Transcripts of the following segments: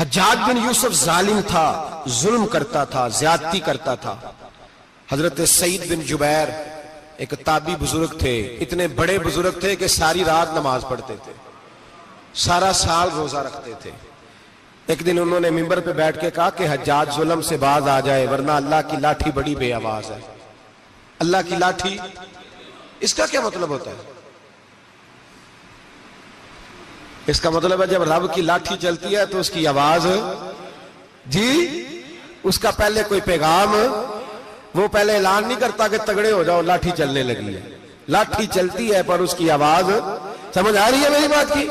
حجاج بن یوسف ظالم تھا، ظلم کرتا تھا، زیادتی کرتا تھا۔ حضرت سعید بن جبیر ایک تابعی بزرگ تھے، اتنے بڑے بزرگ تھے کہ ساری رات نماز پڑھتے تھے، سارا سال روزہ رکھتے تھے۔ ایک دن انہوں نے منبر پہ بیٹھ کے کہا کہ حجاج ظلم سے باز آ جائے ورنہ اللہ کی لاٹھی بڑی بے آواز ہے۔ اللہ کی لاٹھی، اس کا کیا مطلب ہوتا ہے؟ اس کا مطلب ہے جب رب کی لاٹھی چلتی ہے تو اس کی آواز، جی اس کا پہلے کوئی پیغام، وہ پہلے اعلان نہیں کرتا کہ تگڑے ہو جاؤ لاٹھی چلنے لگی ہے، لاٹھی چلتی ہے پر اس کی آواز، سمجھ آ رہی ہے میری بات کی؟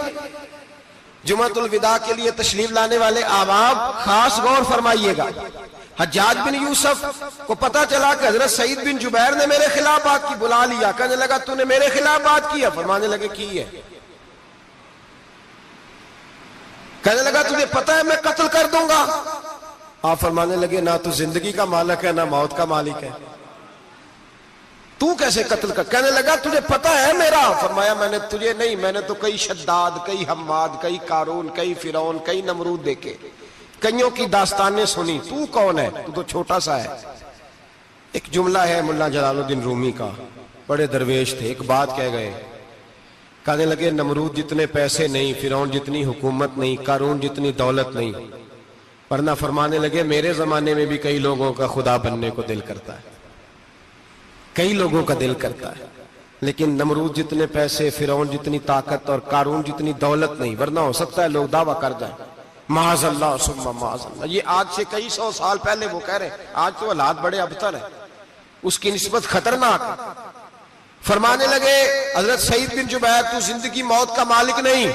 جمعۃ الوداع کے لیے تشریف لانے والے احباب خاص غور فرمائیے گا۔ حجاج بن یوسف کو پتا چلا کہ حضرت سعید بن جبیر نے میرے خلاف بات کی، بلا لیا، کہنے لگا تو نے میرے خلاف بات کی ہے؟ فرمانے لگے کی ہے۔ کہنے لگا تجھے پتا ہے میں قتل کر دوں گا؟ آپ فرمانے لگے نہ تو زندگی کا مالک ہے نہ موت کا مالک ہے، تو کیسے قتل کر؟ کہنے لگا تجھے پتا ہے میرا؟ فرمایا میں نے تجھے نہیں، میں نے تو کئی شداد، کئی حماد، کئی قارون، کئی فرعون، کئی نمرود دیکھے، کئیوں کی داستانیں سنی، تو کون ہے؟ تو چھوٹا سا ہے۔ ایک جملہ ہے مولانا جلال الدین رومی کا، بڑے درویش تھے، ایک بات کہہ گئے، کہنے لگے نمرود جتنے پیسے نہیں، فرعون جتنی حکومت نہیں، قارون جتنی دولت نہیں، ورنہ فرمانے لگے میرے زمانے میں بھی کئی لوگوں کا خدا بننے کو دل کرتا ہے، کئی لوگوں کا دل کرتا ہے، لیکن نمرود جتنے پیسے، فرعون جتنی طاقت اور قارون جتنی دولت نہیں، ورنہ ہو سکتا ہے لوگ دعویٰ کر جائیں معاذ اللہ ثم معاذ اللہ۔ یہ آج سے کئی سو سال پہلے وہ کہہ رہے ہیں، آج تو حالات بڑے ابتر ہیں، اس کی نسبت خطرناک ہے۔ فرمانے لگے حضرت سعید بن جبیر تو زندگی موت کا مالک نہیں۔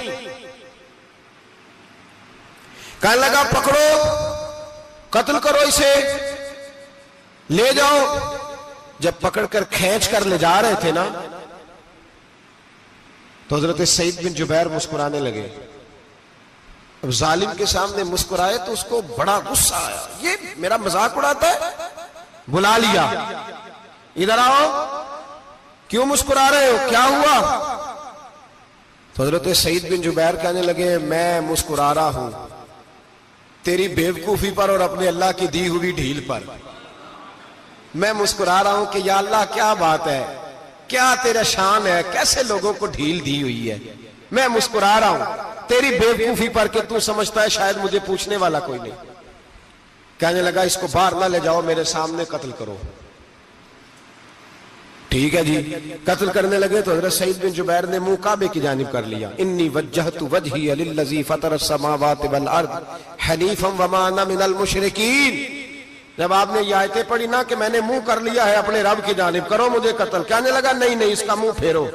کہنے لگا پکڑو، قتل کرو اسے، لے جاؤ۔ جب پکڑ کر کھینچ کر لے جا رہے تھے نا تو حضرت سعید بن جبیر مسکرانے لگے۔ اب ظالم کے سامنے مسکرائے تو اس کو بڑا غصہ آیا، یہ میرا مذاق اڑاتا ہے؟ بلا لیا، ادھر آؤ، کیوں مسکرا رہے ہو، کیا ہوا؟ تو حضرت سعید بن جبیر کہنے لگے میں مسکرا رہا ہوں تیری بیوقوفی پر اور اپنے اللہ کی دی ہوئی ڈھیل پر۔ میں مسکرا رہا ہوں کہ یا اللہ کیا بات ہے، کیا تیرا شان ہے، کیسے لوگوں کو ڈھیل دی ہوئی ہے۔ میں مسکرا رہا ہوں تیری بیوقوفی پر کہ تو سمجھتا ہے شاید مجھے پوچھنے والا کوئی نہیں۔ کہنے لگا اس کو باہر نہ لے جاؤ، میرے سامنے قتل کرو۔ ٹھیک ہے جی، قتل کرنے لگے تو حضرت سعید بن جبیر نے منہ کعبے کی جانب کر لیا، انی وجہت وجہی للذی فطر السماوات والارض حنیفا وما انا من المشرکین۔ جب آپ نے یہ آیتیں پڑھی نا کہ میں نے منہ کر لیا ہے اپنے رب کی جانب، کرو مجھے قتل، کہنے لگا نہیں نہیں، اس کا منہ پھیرو،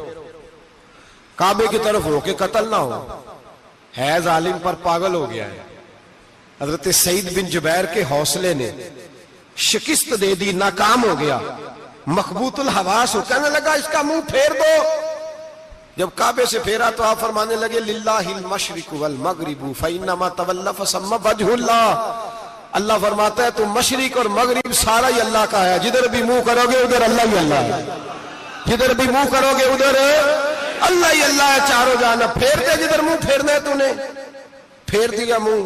کعبے کی طرف ہو کے قتل نہ ہو، ہے ظالم پر پاگل ہو گیا ہے۔ حضرت سعید بن جبیر کے حوصلے نے شکست دے دی، ناکام ہو گیا، مخبوط الحواس ہو، کہنے لگا اس کا منہ پھیر دو۔ جب کعبے سے پھیرا تو آپ فرمانے لگے للہ المشرق والمغرب فإنما تولى فثم وجه اللہ۔ اللہ فرماتا ہے تو مشرق اور مغرب سارا ہی اللہ کا ہے، جدھر بھی منہ کرو گے ادھر اللہ ہی اللہ ہے، جدھر بھی منہ کرو گے ادھر اللہ ہی اللہ ہے، چاروں جانب۔ پھیر دے جدھر منہ پھیرنا ہے، تو نے پھیر دیا منہ۔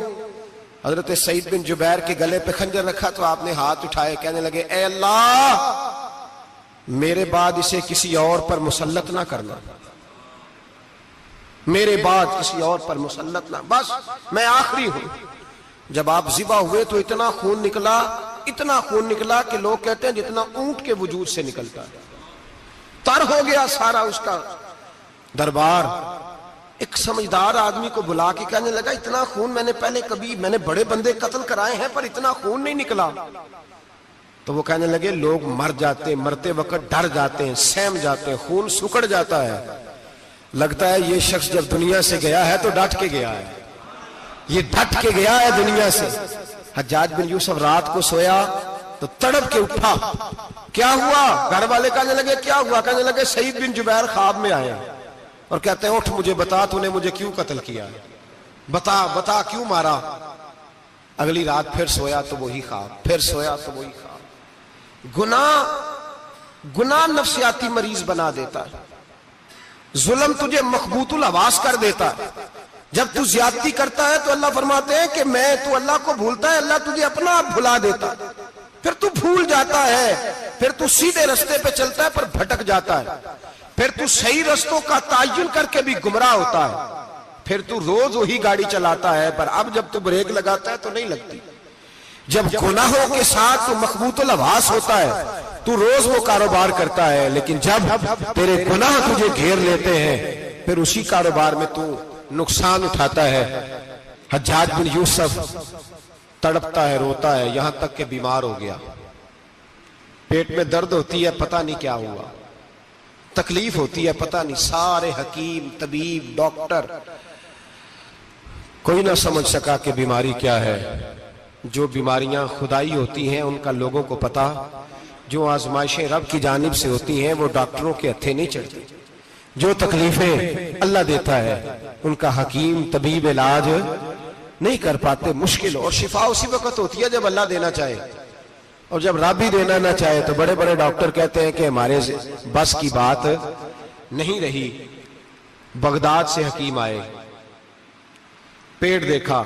حضرت سعید بن جبیر کے گلے پہ خنجر رکھا تو آپ نے ہاتھ اٹھائے، کہنے لگے اے اللہ میرے بعد اسے کسی اور پر مسلط نہ کرنا، میرے بعد کسی اور پر مسلط نہ، بس میں آخری ہوں۔ جب آپ ذبح ہوئے تو اتنا خون نکلا کہ لوگ کہتے ہیں جتنا اونٹ کے وجود سے نکلتا ہے، تر ہو گیا سارا اس کا دربار۔ ایک سمجھدار آدمی کو بلا کے کہنے لگا اتنا خون میں نے بڑے بندے قتل کرائے ہیں پر اتنا خون نہیں نکلا۔ تو وہ کہنے لگے لوگ مر جاتے، مرتے وقت ڈر جاتے ہیں، سہم جاتے ہیں، خون سکڑ جاتا ہے، لگتا ہے یہ شخص جب دنیا سے گیا ہے تو ڈٹ کے گیا ہے، یہ ڈٹ کے گیا ہے دنیا سے۔ حجاج بن یوسف رات کو سویا تو تڑپ کے اٹھا، کیا ہوا؟ گھر والے کہنے لگے کیا ہوا؟ کہنے لگے سعید بن جبیر خواب میں آیا اور کہتے ہیں اٹھ مجھے بتا تو نے مجھے کیوں قتل کیا، بتا کیوں مارا؟ اگلی رات پھر سویا تو وہی خواب، پھر سویا تو وہی خواب۔ گناہ نفسیاتی مریض بنا دیتا ہے، ظلم تجھے مخبوط الحواس کر دیتا ہے۔ جب تو زیادتی کرتا ہے تو اللہ فرماتے ہیں کہ میں تو اللہ کو بھولتا ہے، اللہ تجھے اپنا آپ بھلا دیتا، پھر تو بھول جاتا ہے، پھر تو سیدھے رستے پہ چلتا ہے پر بھٹک جاتا ہے، پھر تو صحیح رستوں کا تعین کر کے بھی گمراہ ہوتا ہے، پھر تو روز وہی گاڑی چلاتا ہے پر اب جب تو بریک لگاتا ہے تو نہیں لگتی، جب گناہوں کے ساتھ تو مخبوط الحواس ہوتا ہے تو روز وہ کاروبار کرتا ہے، لیکن جب تیرے گناہ تجھے گھیر لیتے ہیں پھر اسی کاروبار میں تو نقصان اٹھاتا ہے۔ حجاج بن یوسف تڑپتا ہے، روتا ہے، یہاں تک کہ بیمار ہو گیا، پیٹ میں درد ہوتی ہے، پتہ نہیں کیا ہوا، تکلیف ہوتی ہے، پتہ نہیں، سارے حکیم، طبیب، ڈاکٹر، کوئی نہ سمجھ سکا کہ بیماری کیا ہے۔ جو بیماریاں خدائی ہوتی ہیں ان کا لوگوں کو پتا، جو آزمائشیں رب کی جانب سے ہوتی ہیں وہ ڈاکٹروں کے ہتھے نہیں چڑھتی، جو تکلیفیں اللہ دیتا ہے ان کا حکیم طبیب علاج نہیں کر پاتے، مشکل، اور شفا اسی وقت ہوتی ہے جب اللہ دینا چاہے، اور جب رب ہی دینا نہ چاہے تو بڑے بڑے ڈاکٹر کہتے ہیں کہ ہمارے بس کی بات نہیں رہی۔ بغداد سے حکیم آئے، پیٹ دیکھا،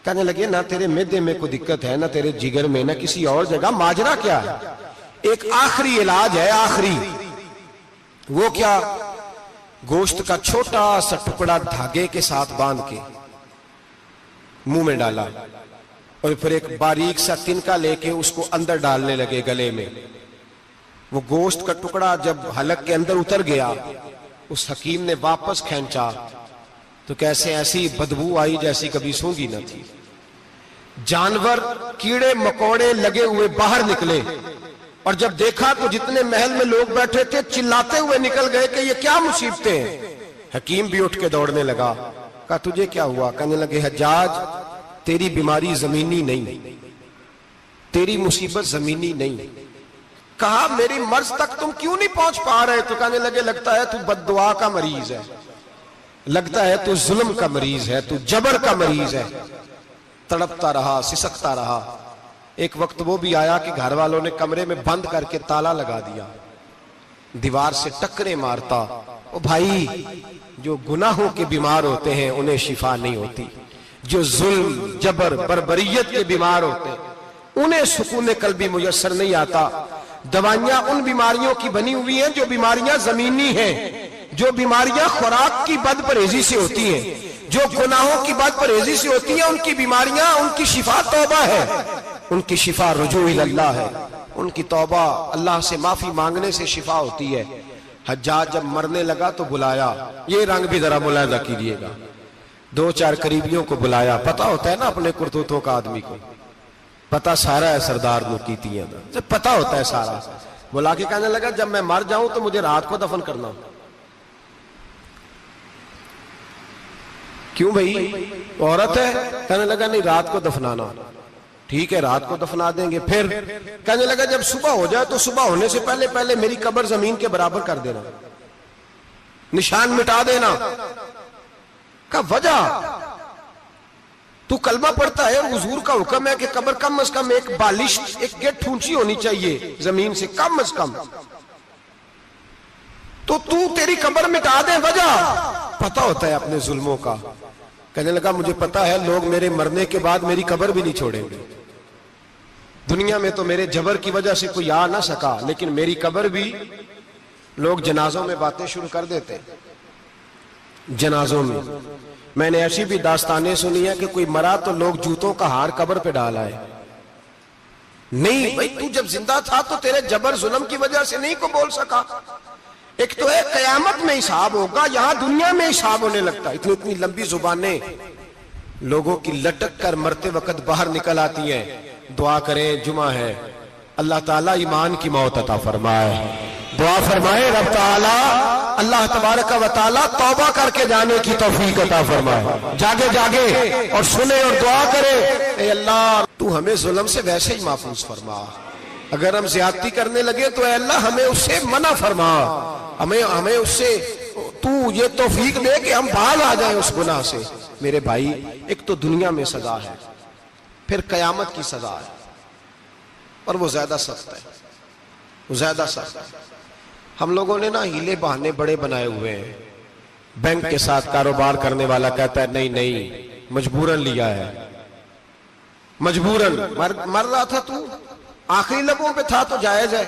کہنے لگے نہ تیرے معدے میں کوئی دقت ہے، نہ تیرے جگر میں، نہ کسی اور جگہ، ماجرا کیا ہے؟ ایک آخری علاج ہے، آخری، وہ کیا؟ گوشت کا چھوٹا سا ٹکڑا دھاگے کے ساتھ باندھ کے منہ میں ڈالا، اور پھر ایک باریک سا تنکا لے کے اس کو اندر ڈالنے لگے گلے میں۔ وہ گوشت کا ٹکڑا جب حلق کے اندر اتر گیا، اس حکیم نے واپس کھینچا تو کیسے ایسی بدبو آئی جیسی کبھی سونگی نہ تھی۔ جانور، کیڑے مکوڑے لگے ہوئے باہر نکلے، اور جب دیکھا تو جتنے محل میں لوگ بیٹھے تھے چلاتے ہوئے نکل گئے کہ یہ کیا مصیبتیں ہیں۔ حکیم بھی اٹھ کے دوڑنے لگا، کہا تجھے کیا ہوا؟ کہنے لگے حجاج تیری بیماری زمینی نہیں، تیری مصیبت زمینی نہیں۔ کہا میری مرض تک تم کیوں نہیں پہنچ پا رہے؟ تو کہنے لگے لگتا ہے تو بد دعا کا مریض ہے، لگتا ہے تو ظلم کا مریض ہے، تو جبر کا مریض ہے۔ تڑپتا رہا، سسکتا رہا۔ ایک وقت وہ بھی آیا کہ گھر والوں نے کمرے میں بند کر کے تالا لگا دیا، دیوار سے ٹکرے مارتا۔ او بھائی، جو گناہوں کے بیمار ہوتے ہیں انہیں شفا نہیں ہوتی، جو ظلم، جبر، بربریت کے بیمار ہوتے ہیں انہیں سکون قلبی میسر نہیں آتا۔ دوائیاں ان بیماریوں کی بنی ہوئی ہیں جو بیماریاں زمینی ہیں، جو بیماریاں خوراک کی بد پرہیزی سے ہوتی ہیں، جو گناہوں کی بد پرہیزی سے ہوتی ہیں، ان کی بیماریاں، ان کی شفا توبہ ہے، ان کی شفا رجوع اللہ ہے، ان کی توبہ، اللہ سے معافی مانگنے سے شفا ہوتی ہے۔ حجاج جب مرنے لگا تو بلایا، یہ رنگ بھی ذرا ملاحظہ کیجئے گا، دو چار قریبیوں کو بلایا، پتہ ہوتا ہے نا اپنے کرتوتوں کا آدمی کو، پتہ سارا ہے سردار نکیتیاں دا، پتہ ہوتا ہے سارا۔ بلا کے کہنے لگا جب میں مر جاؤں تو مجھے رات کو دفن کرنا۔ کیوں بھائی، عورت ہے؟ کہنے لگا نہیں، رات کو دفنانا۔ ٹھیک ہے، رات کو دفنا دیں گے۔ پھر کہنے لگا جب صبح ہو جائے تو صبح ہونے سے پہلے پہلے میری قبر زمین کے برابر کر دینا، نشان مٹا دینا۔ کا وجہ تو کلمہ پڑھتا ہے اور حضور کا حکم ہے کہ قبر کم از کم ایک بالش، ایک گیٹ اونچی ہونی چاہیے زمین سے، کم از کم، تو تیری قبر مٹا دے۔ وجہ پتہ ہوتا ہے اپنے ظلموں کا۔ کہنے لگا مجھے پتا ہے لوگ میرے مرنے کے بعد میری قبر بھی نہیں چھوڑیں گے، دنیا میں تو میرے جبر کی وجہ سے کوئی آ نہ سکا، لیکن میری قبر بھی لوگ جنازوں میں باتیں شروع کر دیتے۔ جنازوں میں نے ایسی بھی داستانیں سنی ہے کہ کوئی مرا تو لوگ جوتوں کا ہار قبر پہ ڈال آئے۔ نہیں بھائی، تو جب زندہ تھا تو تیرے جبر ظلم کی وجہ سے نہیں کو بول سکا۔ ایک تو ہے قیامت میں حساب ہوگا، یہاں دنیا میں حساب ہونے لگتا ہے۔ اتنی لمبی زبانیں لوگوں کی لٹک کر مرتے وقت باہر نکل آتی ہیں۔ دعا کریں، جمعہ ہے، اللہ تعالیٰ ایمان کی موت عطا فرمائے۔ دعا فرمائے رب تعالیٰ، اللہ تبارک و تعالیٰ توبہ کر کے جانے کی توفیق عطا فرمائے۔ جاگے جاگے اور سنے اور دعا کرے، اے اللہ تو ہمیں ظلم سے ویسے ہی محفوظ فرما، اگر ہم زیادتی کرنے لگے تو اے اللہ ہمیں اس سے منع فرما، ہمیں اس سے تو یہ توفیق دے کہ ہم باز آ جائیں اس گناہ سے۔ میرے بھائی، ایک تو دنیا میں سزا ہے، پھر قیامت کی سزا ہے، اور وہ زیادہ سخت ہے، وہ زیادہ سخت ہے۔ ہم لوگوں نے نا ہیلے بہانے بڑے بنائے ہوئے ہیں، بینک کے ساتھ کاروبار کرنے والا کہتا ہے نہیں نہیں مجبوراً لیا ہے، مجبوراً مر رہا تھا تو آخری لبوں پہ تھا تو جائز ہے،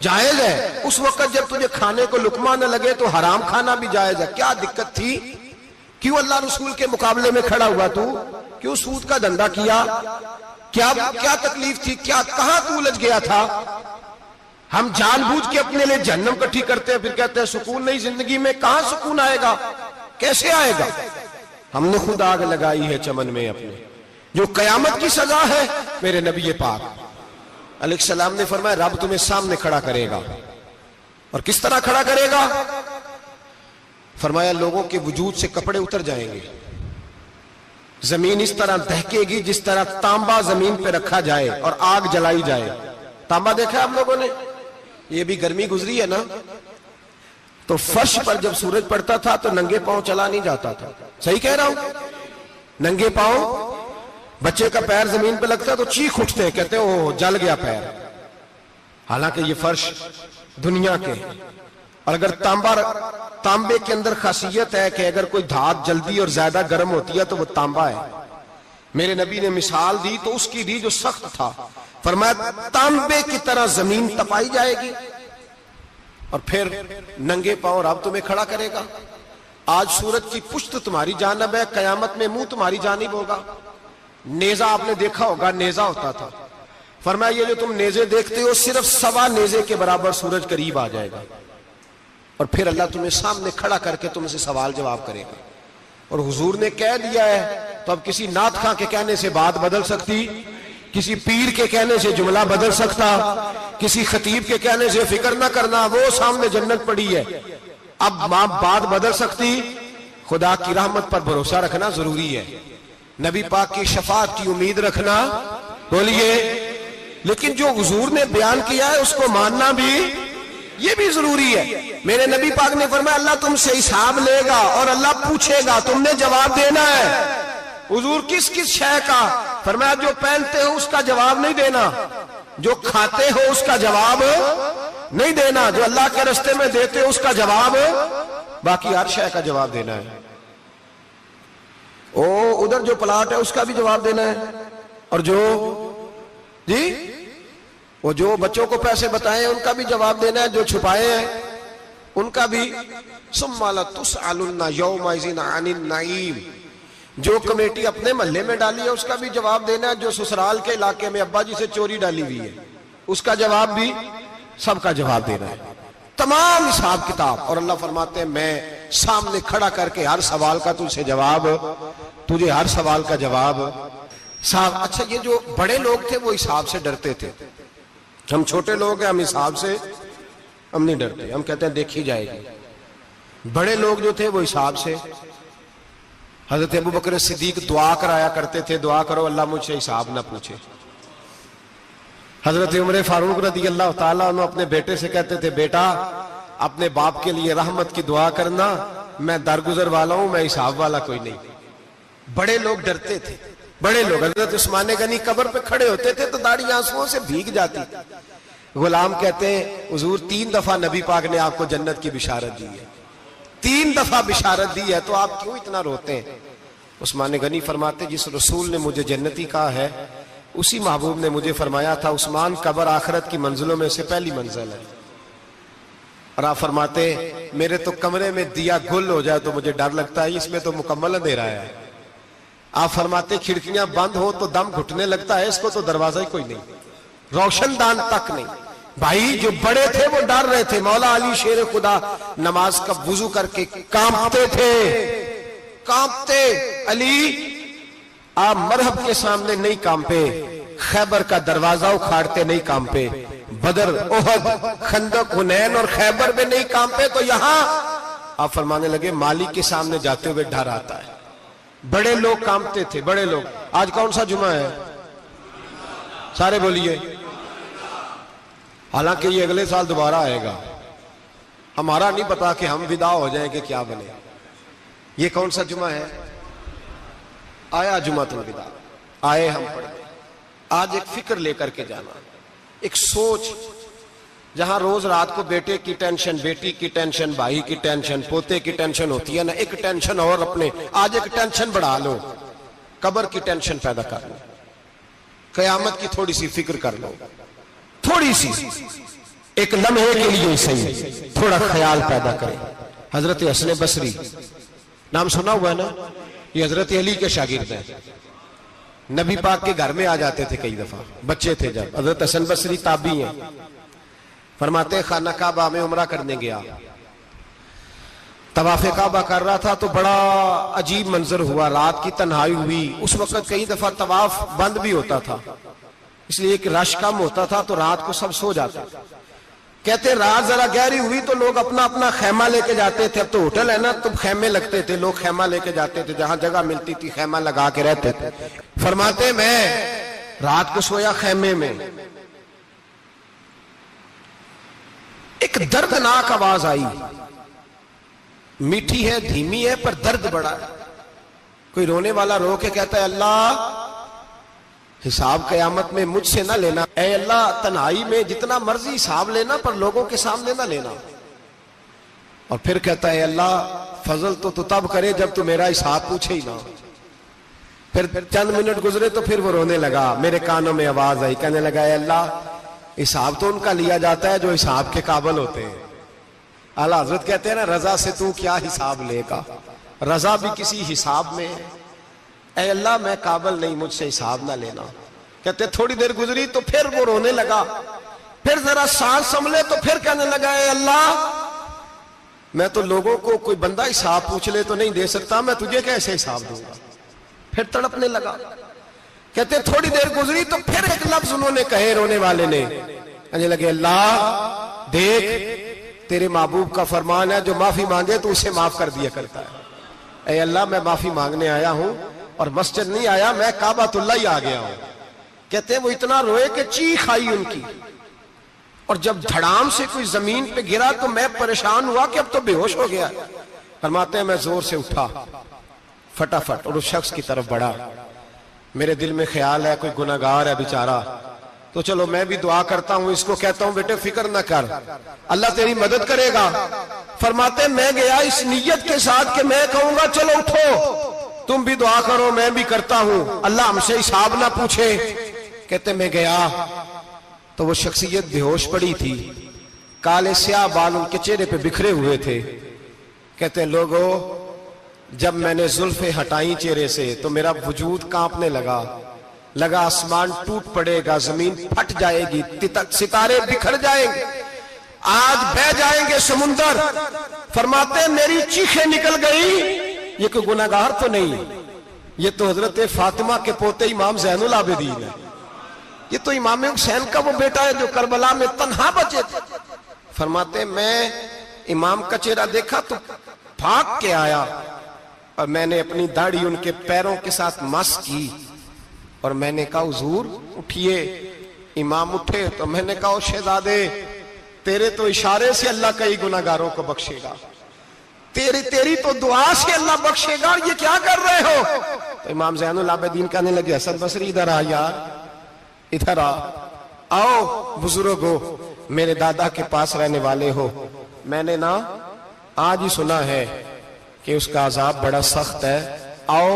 جائز ہے۔ اس وقت جب تجھے کھانے کو لقمہ نہ لگے تو حرام کھانا بھی جائز ہے، کیا دقت تھی؟ کیوں اللہ رسول کے مقابلے میں کھڑا ہوا تو؟ کیوں سود کا دھندا کیا؟ کیا تکلیف تھی؟ کہاں تو الجھ گیا تھا؟ ہم جان بوجھ کے اپنے لیے جہنم کٹھی کرتے ہیں، پھر کہتے ہیں سکون نہیں زندگی میں۔ کہاں سکون آئے گا؟ کیسے آئے گا؟ ہم نے خود آگ لگائی ہے چمن میں اپنے، جو قیامت کی سزا ہے۔ میرے نبی پاک علیہ السلام نے فرمایا رب تمہیں سامنے کھڑا کرے گا، اور کس طرح کھڑا کرے گا؟ فرمایا لوگوں کے وجود سے کپڑے اتر جائیں گے، زمین اس طرح دہکے گی جس طرح تانبا زمین پہ رکھا جائے اور آگ جلائی جائے۔ تانبا دیکھا آپ لوگوں نے؟ یہ بھی گرمی گزری ہے نا، تو فرش پر جب سورج پڑتا تھا تو ننگے پاؤں چلا نہیں جاتا تھا، صحیح کہہ رہا ہوں؟ ننگے پاؤں، بچے کا پیر زمین پہ لگتا تو چیخ اٹھتے ہیں، کہتے ہیں اوہ جل گیا پیر، حالانکہ یہ فرش دنیا کے۔ اور اگر تانبے کے اندر خاصیت ہے کہ اگر کوئی دھات جلدی اور زیادہ گرم ہوتی ہے تو وہ تانبا ہے۔ میرے نبی نے مثال دی تو اس کی دی جو سخت تھا، فرمایا تانبے کی طرح زمین تپائی جائے گی اور پھر ننگے پاؤں رب تمہیں کھڑا کرے گا۔ آج سورج کی پشت تمہاری جانب ہے، قیامت میں منہ تمہاری جانب ہوگا۔ نیزہ آپ نے دیکھا ہوگا، نیزہ ہوتا تھا، فرمایا یہ جو تم نیزے دیکھتے ہو صرف سوا نیزے کے برابر سورج قریب آ جائے گا، اور پھر اللہ تمہیں سامنے کھڑا کر کے تم سے سوال جواب کرے گا۔ اور حضور نے کہہ دیا ہے تو اب کسی نعت خواں کے کہنے سے بات بدل سکتی، کسی پیر کے کہنے سے جملہ بدل سکتا، کسی خطیب کے کہنے سے فکر نہ کرنا وہ سامنے جنت پڑی ہے، اب بات بدل سکتی؟ خدا کی رحمت پر بھروسہ رکھنا ضروری ہے، نبی پاک کی شفاعت کی امید رکھنا، بولیے، لیکن جو حضور نے بیان کیا ہے اس کو ماننا بھی یہ بھی ضروری ہے۔ میرے نبی پاک نے فرمایا اللہ تم سے حساب لے گا اور اللہ پوچھے گا، تم نے جواب دینا ہے۔ حضور کس کس شے کا؟ فرمایا جو پہنتے ہو اس کا جواب نہیں دینا، جو کھاتے ہو اس کا جواب نہیں دینا، جو اللہ کے رستے میں دیتے ہو اس کا جواب، باقی ہر شے کا جواب دینا ہے۔ ادھر جو پلاٹ ہے اس کا بھی جواب دینا ہے، اور وہ جو بچوں کو پیسے بتائے ان کا بھی جواب دینا ہے، جو چھپائے ہیں ان کا بھی۔ ثم لتسألن یومئذ عن النعیم، جو کمیٹی اپنے محلے میں ڈالی ہے اس کا بھی جواب دینا ہے، جو سسرال کے علاقے میں ابا جی سے چوری ڈالی ہوئی ہے اس کا جواب بھی، سب کا جواب دینا ہے، تمام حساب کتاب۔ اور اللہ فرماتے ہیں میں سامنے کھڑا کر کے ہر سوال کا تجھے ہر سوال کا جواب صاحب۔ اچھا یہ جو بڑے لوگ تھے وہ حساب سے ڈرتے تھے، ہم چھوٹے لوگ ہیں ہم حساب سے ہم نہیں ڈرتے، ہم کہتے ہیں دیکھی جائے گی۔ بڑے لوگ جو تھے وہ حساب سے، حضرت ابو بکر صدیق دعا کرایا کرتے تھے، دعا کرو اللہ مجھ سے حساب نہ پوچھے۔ حضرت عمر فاروق رضی اللہ تعالیٰ عنہ اپنے بیٹے سے کہتے تھے بیٹا اپنے باپ کے لیے رحمت کی دعا کرنا، میں درگزر والا ہوں، میں حساب والا کوئی نہیں۔ بڑے لوگ ڈرتے تھے، بڑے لوگ۔ حضرت عثمان غنی قبر پہ کھڑے ہوتے تھے تو داڑھی آنسوؤں سے بھیگ جاتی، غلام کہتے ہیں حضور 3 دفعہ نبی پاک نے آپ کو جنت کی بشارت دی ہے، 3 دفعہ بشارت دی ہے، تو آپ کیوں اتنا روتے ہیں؟ عثمان غنی فرماتے جس رسول نے مجھے جنتی کہا ہے اسی محبوب نے مجھے فرمایا تھا عثمان قبر آخرت کی منزلوں میں سے پہلی منزل ہے۔ اور آپ فرماتے میرے تو کمرے میں دیا گل ہو جائے تو مجھے ڈر لگتا ہے، اس میں تو مکمل اندھیرا ہے۔ آپ فرماتے کھڑکیاں بند ہو تو دم گھٹنے لگتا ہے، اس کو تو دروازہ ہی کوئی نہیں، روشن دان تک نہیں۔ بھائی جو بڑے تھے وہ ڈر رہے تھے۔ مولا علی شیر خدا نماز کا وضو کر کے کانپتے تھے، کانپتے۔ علی آپ مرحب کے سامنے نہیں کانپے، خیبر کا دروازہ اکھاڑتے نہیں کانپے، بدر احد خندق حنین اور خیبر میں نہیں کانپے، تو یہاں آپ فرمانے لگے مالک کے سامنے جاتے ہوئے ڈر آتا ہے۔ بڑے لوگ کانپتے تھے، بڑے لوگ۔ آج کون سا جمعہ ہے؟ سارے بولیے۔ حالانکہ یہ اگلے سال دوبارہ آئے گا، ہمارا نہیں پتا کہ ہم ودا ہو جائیں کہ کیا بنے۔ یہ کون سا جمعہ ہے؟ آیا جمعہ الوداع، آئے ہم پڑھیں۔ آج ایک فکر لے کر کے جانا، ایک سوچ جہاں روز رات کو بیٹے کی ٹینشن، بیٹی کی ٹینشن، بھائی کی ٹینشن، پوتے کی ٹینشن ہوتی ہے نا، ایک ٹینشن اور اپنے آج ایک ٹینشن بڑھا لو، قبر کی ٹینشن پیدا کر لو، قیامت کی تھوڑی سی فکر کر لو، تھوڑی سی ایک لمحے کے لیے صحیح تھوڑا خیال پیدا کرے۔ حضرت حسن بصری نام سنا ہوا ہے نا، یہ حضرت علی کے شاگرد ہیں، نبی پاک کے گھر میں آ جاتے تھے کئی دفعہ، بچے تھے جب۔ حضرت حسن بصری تابعی ہیں، فرماتے خانہ کعبہ میں عمرہ کرنے گیا، طواف کعبہ کر رہا تھا تو بڑا عجیب منظر ہوا، رات کی تنہائی ہوئی، اس وقت کئی دفعہ طواف بند بھی ہوتا تھا، اس لیے کہ رش کم ہوتا تھا تو رات کو سب سو جاتے۔ کہتے رات ذرا گہری ہوئی تو لوگ اپنا اپنا خیمہ لے کے جاتے تھے، اب تو ہوٹل ہے نا تو خیمے لگتے تھے، لوگ خیمہ لے کے جاتے تھے، جہاں جگہ ملتی تھی خیمہ لگا کے رہتے تھے۔ فرماتے میں رات کو سویا خیمے میں، ایک دردناک آواز آئی، میٹھی ہے دھیمی ہے پر درد بڑا ہے، کوئی رونے والا رو کے کہتا ہے اللہ حساب قیامت میں مجھ سے نہ لینا، اے اللہ تنہائی میں جتنا مرضی حساب لینا پر لوگوں کے سامنے نہ لینا۔ اور پھر کہتا ہے اللہ فضل تو تب کرے جب تو میرا حساب پوچھے ہی نہ۔ پھر چند منٹ گزرے تو پھر وہ رونے لگا، میرے کانوں میں آواز آئی، کہنے لگا اے اللہ حساب تو ان کا لیا جاتا ہے جو حساب کے قابل ہوتے ہیں۔ اعلیٰ حضرت کہتے ہیں نا رضا سے تو کیا حساب لے گا، رضا بھی کسی حساب میں ہے، اے اللہ میں قابل نہیں، مجھ سے حساب نہ لینا۔ کہتے تھوڑی دیر گزری تو پھر وہ رونے لگا، پھر ذرا سانس سنبھلے تو پھر کہنے لگا اے اللہ میں تو لوگوں کو کوئی بندہ حساب پوچھ لے تو نہیں دے سکتا، میں تجھے کیسے حساب دوں گا، پھر تڑپنے لگا۔ کہتے تھوڑی دیر گزری تو پھر ایک لفظ انہوں نے کہے رونے والے نے، کہنے لگے اللہ دیکھ تیرے محبوب کا فرمان ہے جو معافی مانگے تو اسے معاف کر دیا کرتا ہے، اے اللہ میں معافی مانگنے آیا ہوں اور مسجد نہیں آیا، میں کعبۃ اللہ ہی آ گیا ہوں۔ کہتے ہیں وہ اتنا روئے کہ چیخ آئی ان کی، اور جب دھڑام سے کوئی زمین پہ گرا تو میں پریشان ہوا کہ اب تو بے ہوش ہو گیا۔ فرماتے ہیں میں زور سے اٹھا فٹافٹ اور اس شخص کی طرف بڑھا، میرے دل میں خیال ہے کوئی گناہگار ہے بیچارہ، تو چلو میں بھی دعا کرتا ہوں، اس کو کہتا ہوں بیٹے فکر نہ کر اللہ تیری مدد کرے گا۔ فرماتے میں گیا اس نیت کے ساتھ کہ میں کہوں گا چلو اٹھو تم بھی دعا کرو میں بھی کرتا ہوں، اللہ ہم سے حساب نہ پوچھے۔ کہتے میں گیا تو وہ شخصیت بے ہوش پڑی تھی، کالے سیاہ بال ان کے چہرے پہ بکھرے ہوئے تھے۔ کہتے لوگوں جب میں نے زلفیں ہٹائیں چہرے سے تو میرا وجود کانپنے لگا آسمان ٹوٹ پڑے گا، زمین پھٹ جائے گی، ستارے بکھر جائیں گے، آج بہہ جائیں گے سمندر۔ فرماتے میری چیخیں نکل گئی، یہ کوئی گناہگار تو نہیں، یہ تو حضرت فاطمہ کے پوتے امام زین العابدین ہے، یہ تو امام حسین کا وہ بیٹا ہے جو کربلا میں تنہا بچے تھے۔ فرماتے میں امام کا چہرہ دیکھا تو بھاگ کے آیا اور میں نے اپنی داڑھی ان کے پیروں کے ساتھ مس کی اور میں نے کہا حضور اٹھئے۔ امام اٹھے تو میں نے کہا شہزادے تیرے تو اشارے سے اللہ کئی گناہگاروں کو بخشے گا، تیری تو دعا سے اللہ بخشے گا، یہ کیا کر رہے ہو؟ تو امام زین العابدین کہنے لگے حسن بصری ادھر آ یار، ادھر آؤ بزرگو، میرے دادا کے پاس رہنے والے ہو، میں نے نا آج ہی سنا ہے کہ اس کا عذاب بڑا سخت ہے، آؤ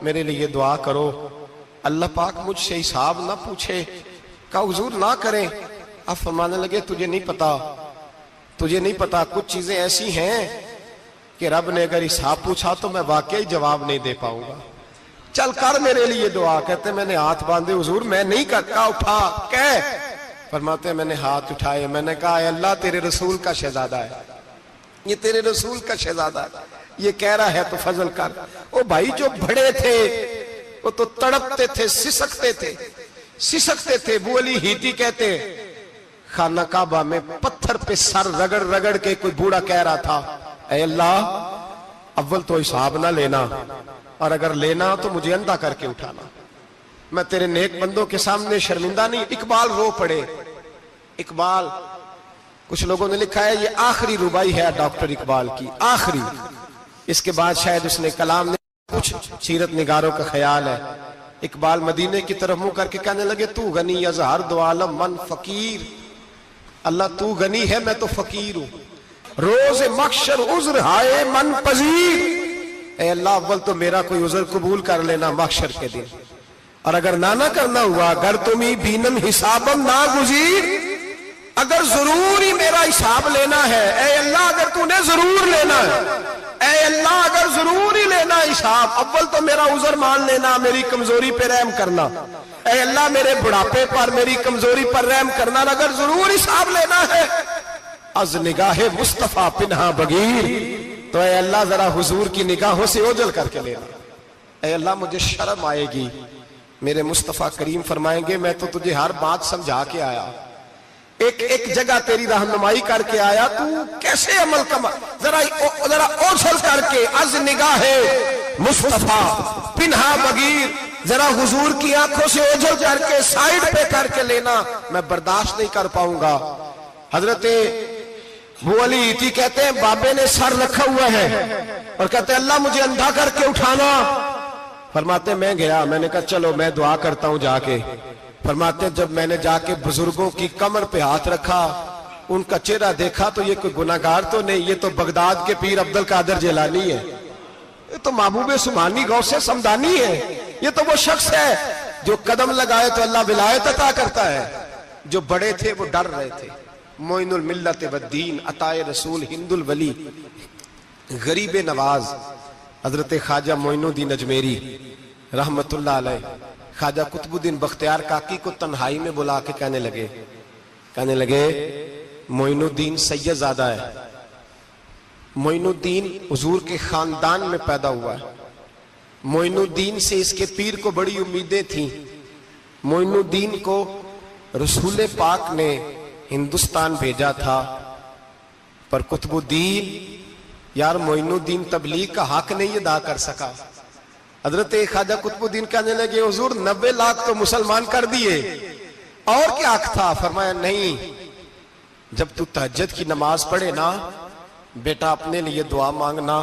میرے لیے دعا کرو، اللہ پاک مجھ سے حساب نہ پوچھے۔ کہا حضور نہ کریں۔ آپ فرمانے لگے تجھے نہیں پتا کچھ چیزیں ایسی ہیں کہ رب نے اگر حساب پوچھا تو میں واقعی جواب نہیں دے پاؤں گا، چل کر میرے لیے دعا۔ کہتے میں نے ہاتھ باندھے حضور میں نہیں کرتا، اٹھا کہہ۔ فرماتے میں نے ہاتھ اٹھائے، میں نے کہا اے اللہ تیرے رسول کا شہزادہ ہے، یہ تیرے رسول کا شہزادہ ہے، یہ کہہ رہا ہے تو فضل کر۔ وہ بھائی جو بڑے تھے وہ تو تڑپتے تھے، سسکتے تھے۔ ابو علی ہیتی کہتے خانہ کعبہ میں پتھر پہ سر رگڑ رگڑ کے کوئی بوڑھا کہہ رہا تھا اے اللہ اول تو حساب نہ لینا، اور اگر لینا تو مجھے اندھا کر کے اٹھانا، میں تیرے نیک بندوں کے سامنے شرمندہ نہیں۔ اقبال رو پڑے، اقبال کچھ لوگوں نے لکھا ہے یہ آخری ربائی ہے ڈاکٹر اقبال کی، آخری، اس کے بعد شاید اس نے کلام نے کچھ سیرت نگاروں کا خیال ہے۔ اقبال مدینے کی طرف منہ کر کے کہنے لگے تو غنی از ہر دو عالم من فقیر، اللہ تو غنی ہے میں تو فقیر ہوں، روز محشر عذر ہائے من پذیر، اے اللہ اول تو میرا کوئی عذر قبول کر لینا محشر کے دن، اور اگر نہ کرنا ہوا اگر تمہیں بینم حسابم نہ گزیر، اگر ضرور ہی میرا حساب لینا ہے، اے اللہ اگر تو نے ضرور لینا ہے، اے اللہ اگر ضرور ہی لینا حساب، اول تو میرا عذر مان لینا، میری کمزوری پہ رحم کرنا، اے اللہ میرے بڑھاپے پر میری کمزوری پر رحم کرنا، اگر ضرور حساب لینا ہے از نگاہ مصطفیٰ پنہا بغیر، تو اے اللہ ذرا حضور کی نگاہوں سے اوجھل کر کے لینا، اے اللہ مجھے شرم آئے گی، میرے مصطفیٰ کریم فرمائیں گے میں تو تجھے ہر بات سمجھا کے آیا، ایک جگہ تیری رہنمائی کر کے آیا، تو کیسے عمل کما، ذرا اوجھل کر کے از نگاہ مصطفیٰ پنہا بغیر، ذرا حضور کی آنکھوں سے اوجھل کر کے سائیڈ پہ کر کے لینا، میں برداشت نہیں کر پاؤں گا۔ حضرت ابو علی ایتی کہتے ہیں بابے نے سر رکھا ہوا ہے اور کہتے ہیں اللہ مجھے اندھا کر کے اٹھانا، فرماتے میں گیا، میں نے کہا چلو میں دعا کرتا ہوں جا کے، فرماتے جب میں نے جا کے بزرگوں کی کمر پہ ہاتھ رکھا، ان کا چہرہ دیکھا تو یہ کوئی گناہگار تو نہیں، یہ تو بغداد کے پیر عبد القادر جیلانی ہے، یہ تو محبوب سبحانی غوث سمدانی ہے، یہ تو وہ شخص ہے جو قدم لگائے تو اللہ ولایت عطا کرتا ہے۔ جو بڑے تھے وہ ڈر رہے تھے، معین الملت والدین، عطائے رسول، ہند الولی، غریب نواز حضرت خواجہ معین الدین اجمیری رحمت اللہ علیہ، خواجہ قطب الدین بختیار کاکی کو تنہائی میں بلا کے کہنے لگے معین الدین سید زادہ ہے، معین الدین حضور کے خاندان میں پیدا ہوا ہے، معین الدین سے اس کے پیر کو بڑی امیدیں تھیں، معین الدین کو رسول پاک نے ہندوستان بھیجا تھا، پر قطب الدین یار معین الدین تبلیغ کا حق نہیں ادا کر سکا۔ حضرت خواجہ قطب الدین کہنے لگے حضور 90 لاکھ تو مسلمان کر دیے، اور کیا حق تھا؟ فرمایا نہیں، جب تو تہجد کی نماز پڑھے نا بیٹا اپنے لیے دعا مانگنا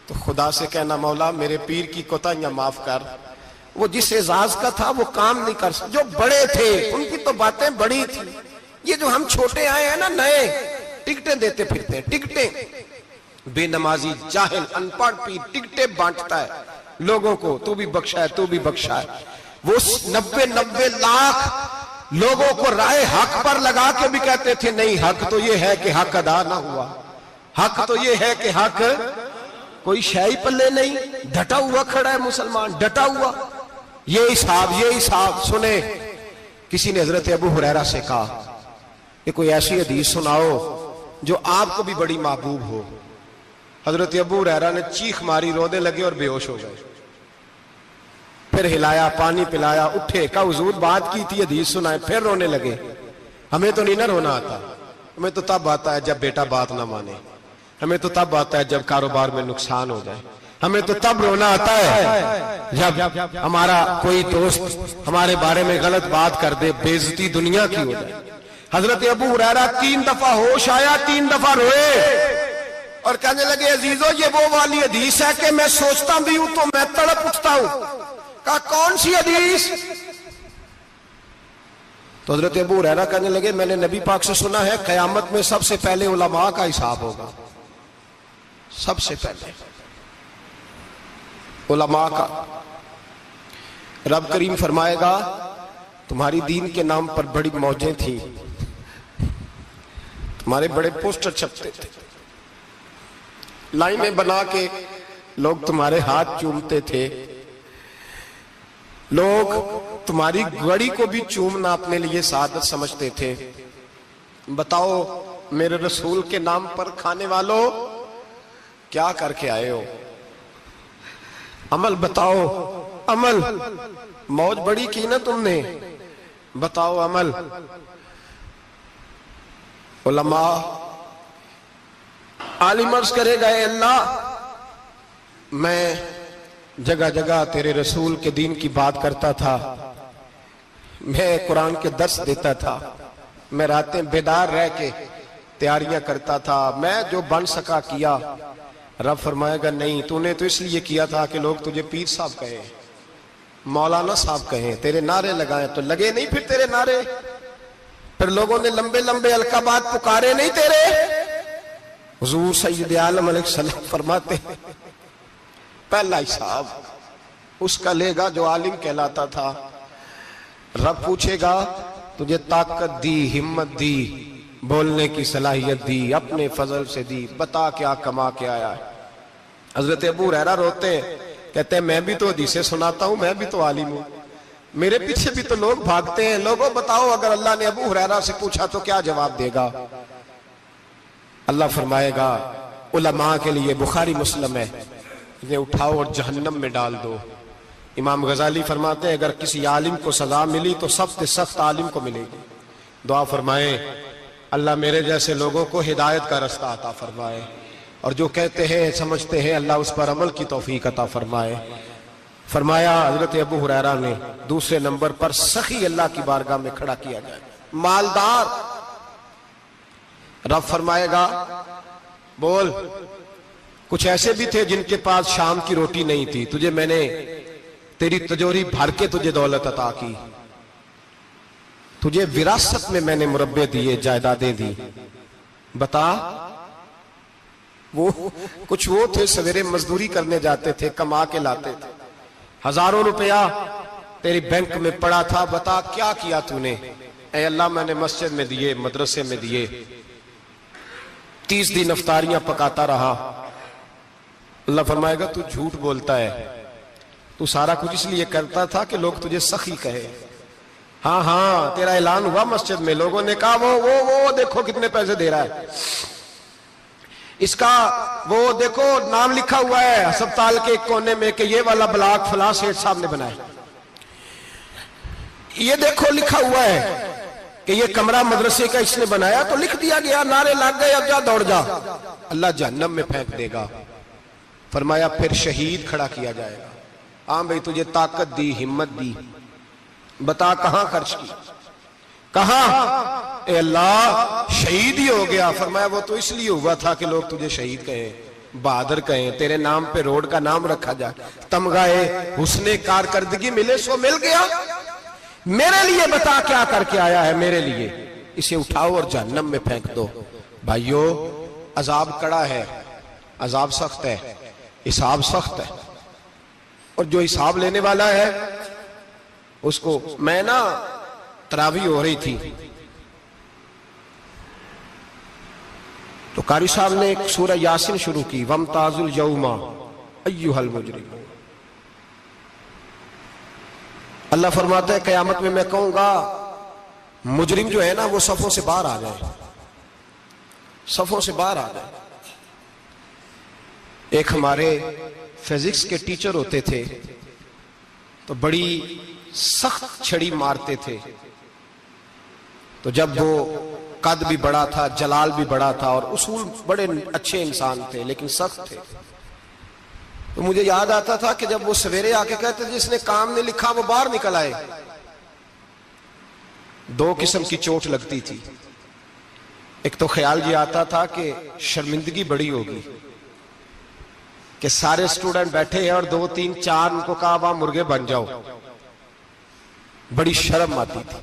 تو خدا سے کہنا مولا میرے پیر کی کوتاہیاں معاف کر، وہ جس اعزاز کا تھا وہ کام نہیں کر سکتا، جو بڑے تھے ان کی تو باتیں بڑی تھی، یہ جو ہم چھوٹے آئے ہیں نا نئے، ٹکٹیں دیتے پھرتے ہیں، ٹکٹیں، بے نمازی جاہل ان پڑھ پیر ٹکٹیں بانٹتا ہے لوگوں کو، تو بھی بخشا ہے تو بھی بخشا ہے، وہ 90 لاکھ لوگوں کو رائے حق پر لگا کے بھی کہتے تھے نہیں حق تو یہ ہے کہ حق ادا نہ ہوا، حق تو یہ ہے کہ حق، کوئی شاہی پلے نہیں، ڈٹا ہوا کھڑا ہے مسلمان، ڈٹا ہوا، یہ حساب سنے۔ کسی نے حضرت ابو ہریرہ سے کہا کہ کوئی ایسی حدیث سناؤ جو آپ کو بھی بڑی محبوب ہو، حضرت ابو ہریرہ نے چیخ ماری، رونے لگے اور بے ہوش ہو گئے، پھر ہلایا پانی پلایا، اٹھے، کہا حضور بات کی تھی حدیث سنائے، پھر رونے لگے۔ ہمیں تو نہیں نہ رونا آتا، ہمیں تو تب آتا ہے جب بیٹا بات نہ مانے، ہمیں تو تب آتا ہے جب کاروبار میں نقصان ہو جائے، ہمیں تو تب رونا آتا ہے جب ہمارا کوئی دوست ہمارے بارے میں غلط بات کر دے، بے عزتی دنیا کی ہو جائے۔ حضرت ابو ہریرہ 3 دفعہ ہوش آیا، 3 دفعہ روئے اور کہنے لگے عزیزو یہ وہ والی حدیث ہے کہ میں سوچتا بھی ہوں تو میں تڑپ اٹھتا ہوں۔ کہا کون سی حدیث؟ تو حضرت ابو ہریرہ کہنے لگے میں نے نبی پاک سے سنا ہے قیامت میں سب سے پہلے علماء کا حساب ہوگا، سب سے پہلے علماء کا۔ رب کریم فرمائے گا تمہاری دین کے نام پر بڑی موجیں تھیں، تمہارے بڑے پوسٹر چھپتے تھے، لائنیں بنا کے لوگ تمہارے ہاتھ چومتے تھے، لوگ تمہاری گڑی کو بھی چومنا اپنے لیے سعادت سمجھتے تھے۔ بتاؤ میرے رسول کے نام پر کھانے والوں کیا کر کے آئے ہو؟ عمل بتاؤ، عمل، موج بڑی کی نا تم نے، بتاؤ عمل۔ علماء عالم عرض کرے گا اے اللہ میں جگہ جگہ تیرے رسول کے دین کی بات کرتا تھا، میں قرآن کے درس دیتا تھا، میں راتیں بیدار رہ کے تیاریاں کرتا تھا، میں جو بن سکا کیا۔ رب فرمائے گا نہیں، تو نے تو اس لیے کیا تھا کہ لوگ تجھے پیر صاحب کہیں، مولانا صاحب کہیں، تیرے نعرے لگائیں، تو لگے نہیں پھر تیرے نعرے، پھر لوگوں نے لمبے لمبے القابات پکارے نہیں تیرے. حضور سید عالم علیہ السلام فرماتے ہیں پہلا حساب اس کا لے گا جو عالم کہلاتا تھا. رب پوچھے گا تجھے طاقت دی، ہمت دی، بولنے کی صلاحیت دی، اپنے فضل سے دی، بتا کیا کما کے آیا ہے. حضرت ابو ہریرہ روتے ہیں، کہتے ہیں میں بھی تو حدیثیں سناتا ہوں، میں بھی تو عالم ہوں، میرے پیچھے بھی تو لوگ بھاگتے ہیں. لوگوں بتاؤ اگر اللہ نے ابو ہریرہ سے پوچھا تو کیا جواب دے گا؟ اللہ فرمائے گا علماء کے لیے بخاری مسلم ہے، انہیں اٹھاؤ اور جہنم میں ڈال دو. امام غزالی فرماتے ہیں اگر کسی عالم کو سزا ملی تو سخت سخت عالم کو ملے گی. دعا فرمائیں اللہ میرے جیسے لوگوں کو ہدایت کا رستہ عطا فرمائے، اور جو کہتے ہیں سمجھتے ہیں اللہ اس پر عمل کی توفیق عطا فرمائے. فرمایا حضرت ابو ہریرہ نے دوسرے نمبر پر سخی اللہ کی بارگاہ میں کھڑا کیا جائے، مالدار. رب فرمائے گا بول کچھ ایسے بھی تھے جن کے پاس شام کی روٹی نہیں تھی، تجھے میں نے تیری تجوری بھر کے تجھے دولت عطا کی، تجھے وراثت میں میں نے مربے دیے، جائیدادیں دی. بتا وہ کچھ وہ تھے سویرے مزدوری کرنے جاتے تھے، کما کے لاتے تھے، ہزاروں روپیہ تیری بینک میں پڑا تھا، بتا کیا کیا تو نے؟ اے اللہ میں نے مسجد میں دیے، مدرسے میں دیے، 30 دن افطاریاں پکاتا رہا. اللہ فرمائے گا تو جھوٹ بولتا ہے، تو سارا کچھ اس لیے کرتا تھا کہ لوگ تجھے سخی کہے. ہاں ہاں تیرا اعلان ہوا مسجد میں، لوگوں نے کہا وہ دیکھو کتنے پیسے دے رہا ہے، اس کا وہ دیکھو نام لکھا ہوا ہے ہسپتال کے ایک کونے میں کہ یہ والا بلاک فلاں سیٹھ صاحب نے بنایا، یہ دیکھو لکھا ہوا ہے کہ یہ کمرہ مدرسے کا اس نے بنایا، تو لکھ دیا گیا، نعرے لگ گئے، اب جا دوڑ جا. اللہ جہنم میں پھینک دے گا. فرمایا پھر شہید کھڑا کیا جائے گا. ہاں بھئی تجھے طاقت دی، ہمت دی، بتا کہاں خرچ کی، کہاں؟ اے اللہ شہید ہی ہو گیا. فرمایا وہ تو اس لیے ہوا تھا کہ لوگ تجھے شہید کہیں، بہادر کہیں، تیرے نام پہ روڈ کا نام رکھا جائے، تمغہ حسن کارکردگی ملے سو مل گیا. میرے لیے بتا کیا کر کے آیا ہے، میرے لیے. اسے اٹھاؤ اور جہنم میں پھینک دو. بھائیو عذاب کڑا ہے، عذاب سخت ہے، حساب سخت ہے، اور جو حساب لینے والا ہے اس کو. میں نا تراویح ہو رہی تھی تو قاری صاحب نے ایک سورہ یاسین شروع کی، وَامْتَازُوا الْيَوْمَ أَيُّهَا الْمُجْرِمُونَ. اللہ فرماتا ہے قیامت میں کہوں گا مجرم جو ہے نا وہ صفوں سے باہر آ جائے، صفوں سے باہر آ جائے. ایک ہمارے فزکس کے ٹیچر ہوتے تھے تو بڑی سخت چھڑی مارتے تھے، تو جب وہ قد بھی بڑا تھا، جلال بھی بڑا تھا، اور اصول بڑے اچھے انسان تھے لیکن سخت تھے، تو مجھے یاد آتا تھا کہ جب وہ سویرے آ کے کہتے جس نے کام نہیں لکھا وہ باہر نکل آئے. 2 قسم کی چوٹ لگتی تھی. ایک تو خیال یہ آتا تھا کہ شرمندگی بڑی ہوگی کہ سارے سٹوڈنٹ بیٹھے ہیں اور 2 3 4 ان کو کہا وہاں مرغے بن جاؤ، بڑی شرم آتی تھی.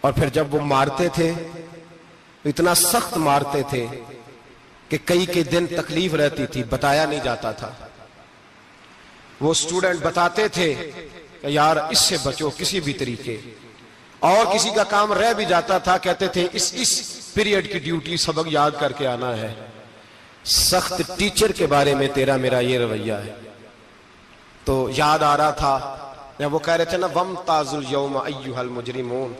اور پھر جب وہ مارتے تھے اتنا سخت مارتے تھے کہ کئی دن تکلیف رہتی تھی، بتایا نہیں جاتا تھا. وہ سٹوڈنٹ بتاتے تھے کہ یار اس سے بچو کسی بھی طریقے، اور کسی کا کام رہ بھی جاتا تھا کہتے تھے اس پیریڈ کی ڈیوٹی سبق یاد کر کے آنا ہے. سخت ٹیچر کے بارے میں تیرا میرا یہ رویہ ہے. تو یاد آ رہا تھا جب وہ کہہ رہے تھے نا وَامْتَازُوا الْيَوْمَ أَيُّهَا الْمُجْرِمُونَ،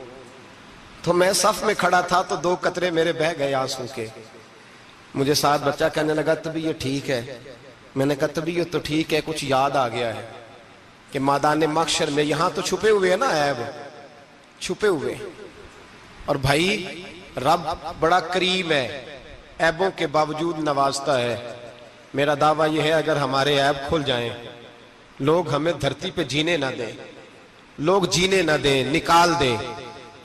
تو میں صف میں کھڑا تھا تو 2 قطرے میرے بہہ گئے آنسوں کے. مجھے ساتھ بچہ کہنے لگا طبیعت ٹھیک ہے؟ میں نے کہا طبیعت تو ٹھیک ہے، کچھ یاد آ گیا ہے کہ میدان محشر میں یہاں تو چھپے ہوئے ہیں نا عیب، چھپے ہوئے. اور بھائی رب بڑا کریم ہے، عیبوں کے باوجود نوازتا ہے. میرا دعویٰ یہ ہے اگر ہمارے عیب کھل جائیں، لوگ ہمیں دھرتی پہ جینے نہ دیں، لوگ جینے نہ دیں، نکال دیں،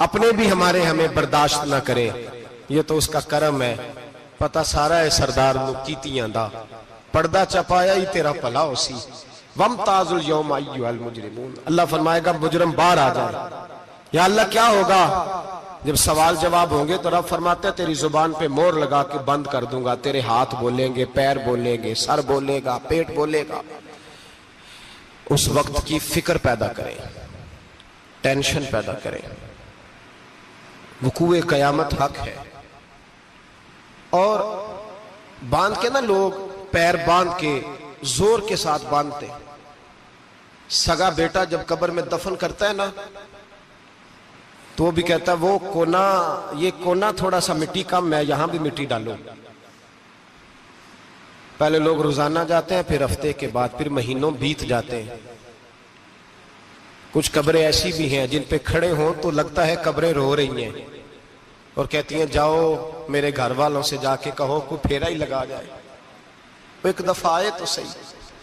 اپنے بھی ہمیں برداشت نہ کریں، یہ تو اس کا کرم ہے. پتہ سارا ہے سردار نو کیتیاں دا، پردہ چپایا ہی تیرا پلا ہو سی. وَامْتَازُوا الْيَوْمَ أَيُّهَا الْمُجْرِمُونَ. اللہ فرمائے گا مجرم باہر آ جائے. یا اللہ کیا ہوگا؟ جب سوال جواب ہوں گے تو رب فرماتا ہے تیری زبان پہ مور لگا کے بند کر دوں گا، تیرے ہاتھ بولیں گے، پیر بولیں گے، سر بولے گا، پیٹ بولے گا۔ اس وقت کی فکر پیدا کریں، ٹینشن پیدا کریں۔ وقوع قیامت حق ہے، اور باندھ کے نا لوگ پیر باندھ کے زور کے ساتھ باندھتے۔ سگا بیٹا جب قبر میں دفن کرتا ہے نا تو وہ بھی کہتا ہے وہ کونا، یہ کونا تھوڑا سا مٹی کم ہے، یہاں بھی مٹی ڈالو۔ پہلے لوگ روزانہ جاتے ہیں، پھر ہفتے کے بعد، پھر مہینوں بیت جاتے ہیں۔ کچھ قبریں ایسی بھی ہیں جن پہ کھڑے ہوں تو لگتا ہے قبریں رو رہی ہیں، اور کہتی ہیں جاؤ میرے گھر والوں سے جا کے کہو کوئی پھیرا ہی لگا جائے، وہ ایک دفعہ آئے تو صحیح۔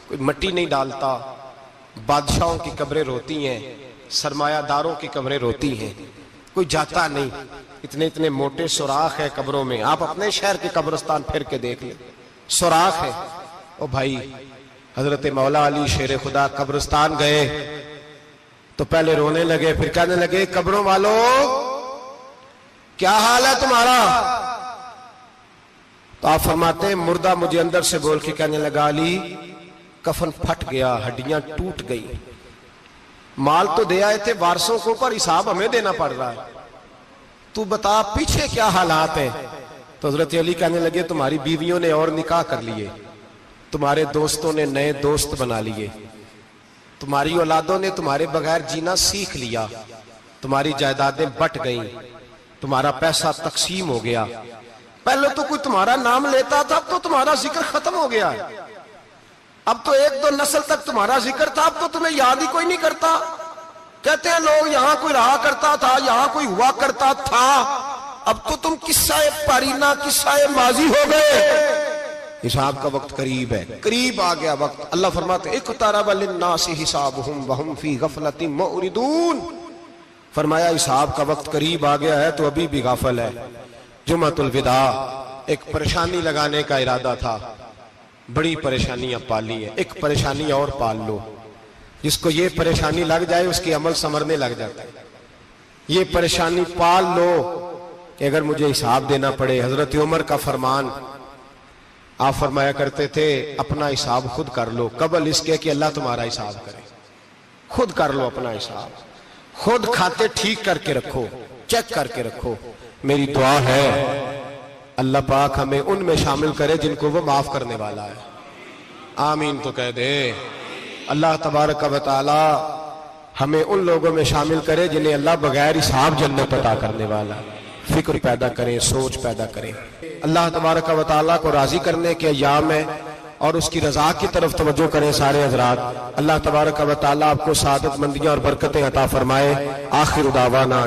کوئی مٹی نہیں ڈالتا۔ بادشاہوں کی قبریں روتی ہیں، سرمایہ داروں کی قبریں روتی ہیں، کوئی جاتا نہیں۔ اتنے اتنے موٹے سوراخ ہے قبروں میں، آپ اپنے شہر کے قبرستان پھر کے دیکھ لیں، سوراخ ہے۔ او بھائی، حضرت مولا علی شیر خدا قبرستان گئے تو پہلے رونے لگے، پھر کہنے لگے قبروں والوں کیا حال ہے تمہارا؟ تو آپ فرماتے ہیں مردہ مجھے اندر سے بول کے کہنے لگا علی کفن پھٹ گیا، ہڈیاں ٹوٹ گئی، مال تو دے آئے تھے وارثوں کو پر حساب ہمیں دینا پڑ رہا ہے، تو بتا پیچھے کیا حالات ہیں؟ تو حضرت علی کہنے لگے تمہاری بیویوں نے اور نکاح کر لیے، تمہارے دوستوں نے نئے دوست بنا لیے، تمہاری اولادوں نے تمہارے بغیر جینا سیکھ لیا، تمہاری جائیدادیں بٹ گئیں، تمہارا پیسہ تقسیم ہو گیا۔ پہلے تو کوئی تمہارا نام لیتا تھا، اب تو تمہارا ذکر ختم ہو گیا ہے، اب تو ایک دو نسل تک تمہارا ذکر تھا، اب تو تمہیں یاد ہی کوئی نہیں کرتا۔ کہتے ہیں لوگ یہاں کوئی رہا کرتا تھا، یہاں کوئی ہوا کرتا تھا، اب تو تم قصہ پارینہ، قصہ ماضی ہو گئے۔ حساب کا وقت قریب ہے، قریب آ گیا وقت۔ اللہ فرماتے ہیں اقترب للناس حسابهم وهم فی غفلۃ معرضون، فرمایا حساب کا وقت قریب آ گیا ہے تو ابھی بھی غافل ہے۔ جمعۃ الوداع ایک پریشانی لگانے کا ارادہ تھا، بڑی پریشانیاں پالی ہیں، ایک پریشانی اور پال لو، جس کو یہ پریشانی لگ جائے اس کی عمل سمرنے لگ جاتا ہے۔ یہ پریشانی پال لو کہ اگر مجھے حساب دینا پڑے۔ حضرت عمر کا فرمان، آپ فرمایا کرتے تھے اپنا حساب خود کر لو قبل اس کے کہ اللہ تمہارا حساب کرے۔ خود کر لو اپنا حساب، خود کھاتے ٹھیک کر کے رکھو، چیک کر کے رکھو۔ میری دعا ہے اللہ پاک ہمیں ان میں شامل کرے جن کو وہ معاف کرنے والا ہے، آمین تو کہہ دے۔ اللہ تبارک و تعالی ہمیں ان لوگوں میں شامل کرے جنہیں اللہ بغیر حساب جنت عطا کرنے والا ہے۔ فکر پیدا کریں، سوچ پیدا کریں۔ اللہ تبارک و تعالیٰ کو راضی کرنے کے ایام ہے اور اس کی رضا کی طرف توجہ کریں سارے حضرات۔ اللہ تبارک و تعالیٰ آپ کو سعادت مندیاں اور برکتیں عطا فرمائے۔ آخر دعوانا۔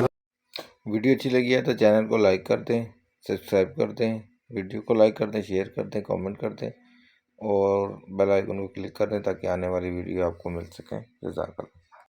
ویڈیو اچھی لگی ہے تو چینل کو لائک کر دیں، سبسکرائب کر دیں، ویڈیو کو لائک کر دیں، شیئر کر دیں، کامنٹ کر دیں اور بیل آئیکن کو کلک کر دیں تاکہ آنے والی ویڈیو آپ کو مل سکیں۔ جزاک اللہ۔